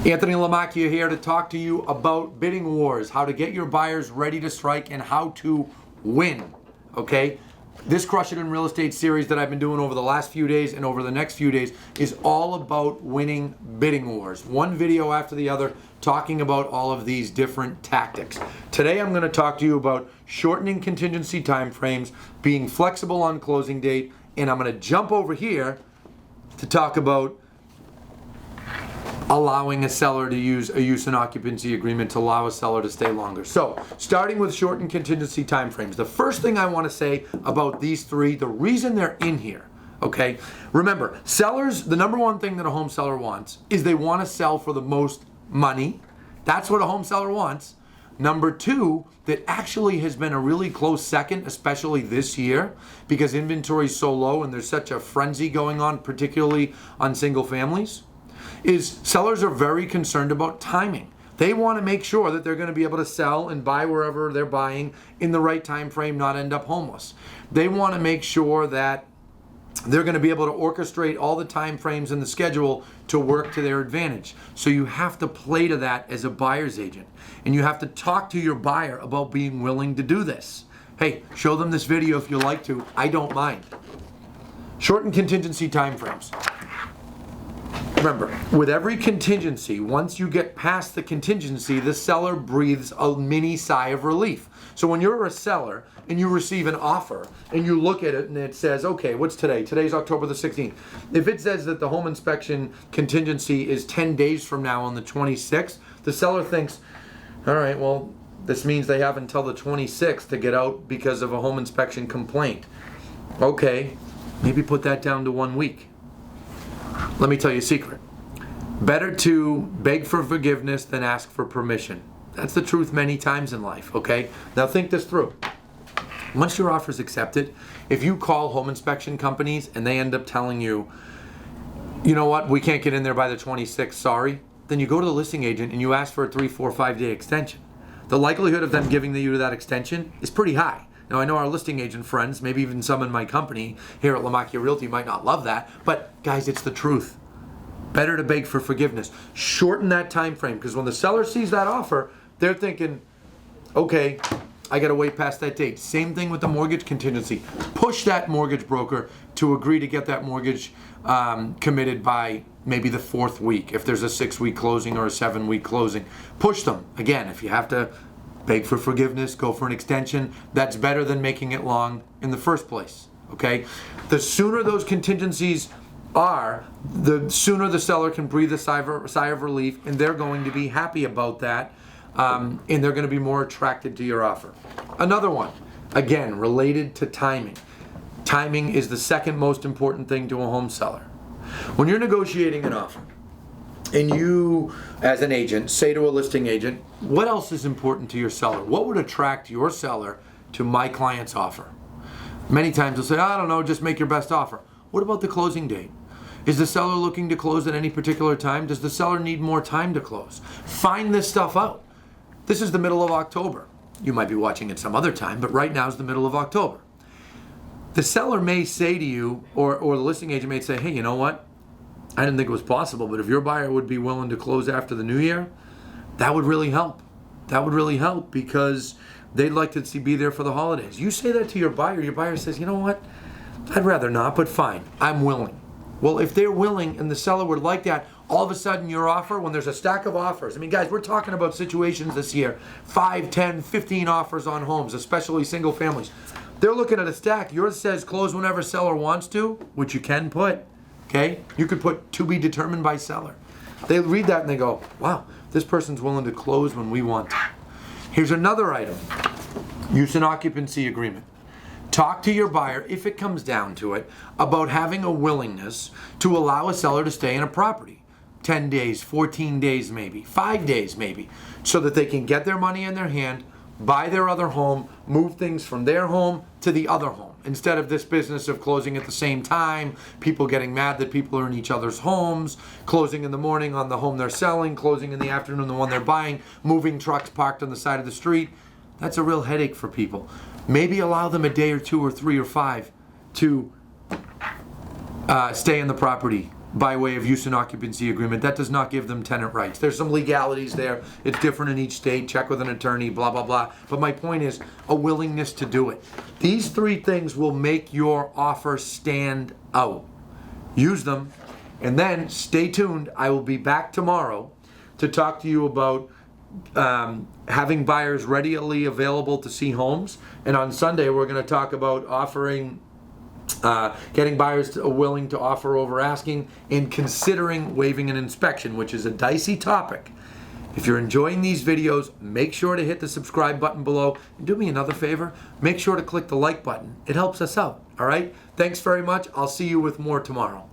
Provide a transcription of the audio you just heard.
Anthony Lamacchia here to talk to you about bidding wars, how to get your buyers ready to strike and how to win, okay? This Crush It in Real Estate series that I've been doing over the last few days and over the next few days is all about winning bidding wars. One video after the other talking about all of these different tactics. Today I'm going to talk to you about shortening contingency timeframes, being flexible on closing date, and I'm going to jump over here to talk about allowing a seller to use a use and occupancy agreement to allow a seller to stay longer. So, starting with shortened contingency timeframes, the first thing I want to say about these three, the reason they're in here, okay? Remember, sellers, the number one thing that a home seller wants is they want to sell for the most money. That's what a home seller wants. Number two, that actually has been a really close second, especially this year, because inventory is so low and there's such a frenzy going on, particularly on single families, is sellers are very concerned about timing. They want to make sure that they're going to be able to sell and buy wherever they're buying in the right time frame, not end up homeless. They want to make sure that they're going to be able to orchestrate all the time frames in the schedule to work to their advantage. So you have to play to that as a buyer's agent. And you have to talk to your buyer about being willing to do this. Hey, show them this video if you like to. I don't mind. Shorten contingency timeframes. Remember, with every contingency, once you get past the contingency, the seller breathes a mini sigh of relief. So when you're a seller and you receive an offer and you look at it and it says, okay, what's today? Today's October the 16th. If it says that the home inspection contingency is 10 days from now on the 26th, the seller thinks, all right, well, this means they have until the 26th to get out because of a home inspection complaint. Okay, maybe put that down to 1 week. Let me tell you a secret. Better to beg for forgiveness than ask for permission. That's the truth many times in life, okay? Now think this through. Once your offer is accepted, if you call home inspection companies and they end up telling you, you know what, we can't get in there by the 26th, sorry, then you go to the listing agent and you ask for a 3, 4, 5 day extension. The likelihood of them giving you that extension is pretty high. Now, I know our listing agent friends, maybe even some in my company here at Lamacchia Realty might not love that, but guys, it's the truth. Better to beg for forgiveness. Shorten that time frame, because when the seller sees that offer, they're thinking, okay, I got to wait past that date. Same thing with the mortgage contingency. Push that mortgage broker to agree to get that mortgage committed by maybe the 4th week, if there's a 6-week closing or a 7-week closing. Push them. Again, if you have to beg for forgiveness, go for an extension. That's better than making it long in the first place, okay? The sooner those contingencies are, the sooner the seller can breathe a sigh of relief, and they're going to be happy about that, and they're going to be more attracted to your offer. Another one, again, related to timing. Timing is the second most important thing to a home seller. When you're negotiating an offer, and you, as an agent, say to a listing agent, what else is important to your seller? What would attract your seller to my client's offer? Many times they'll say, I don't know, just make your best offer. What about the closing date? Is the seller looking to close at any particular time? Does the seller need more time to close? Find this stuff out. This is the middle of October. You might be watching it some other time, but right now is the middle of October. The seller may say to you, or the listing agent may say, hey, you know what? I didn't think it was possible, but if your buyer would be willing to close after the new year, that would really help. That would really help because they'd like to be there for the holidays. You say that to your buyer says, you know what? I'd rather not, but fine, I'm willing. Well, if they're willing and the seller would like that, all of a sudden your offer, when there's a stack of offers, I mean, guys, we're talking about situations this year, 5, 10, 15 offers on homes, especially single families. They're looking at a stack. Yours says close whenever seller wants to, which you can put. Okay, you could put to be determined by seller. They read that and they go, wow, this person's willing to close when we want to. Here's another item, use and occupancy agreement. Talk to your buyer, if it comes down to it, about having a willingness to allow a seller to stay in a property. 10 days, 14 days maybe, 5 days maybe, so that they can get their money in their hand, buy their other home, move things from their home to the other home. Instead of this business of closing at the same time, people getting mad that people are in each other's homes, closing in the morning on the home they're selling, closing in the afternoon on the one they're buying, moving trucks parked on the side of the street. That's a real headache for people. Maybe allow them a day or 2 or 3 or 5 to stay in the property by way of use and occupancy agreement. That does not give them tenant rights. There's some legalities there. It's different in each state. Check with an attorney, blah, blah, blah. But my point is a willingness to do it. These three things will make your offer stand out. Use them, and then stay tuned. I will be back tomorrow to talk to you about having buyers readily available to see homes. And on Sunday, we're going to talk about offering getting buyers willing to offer over asking and considering waiving an inspection, which is a dicey topic. If you're enjoying these videos, make sure to hit the subscribe button below. And do me another favor, make sure to click the like button. It helps us out, all right? Thanks very much. I'll see you with more tomorrow.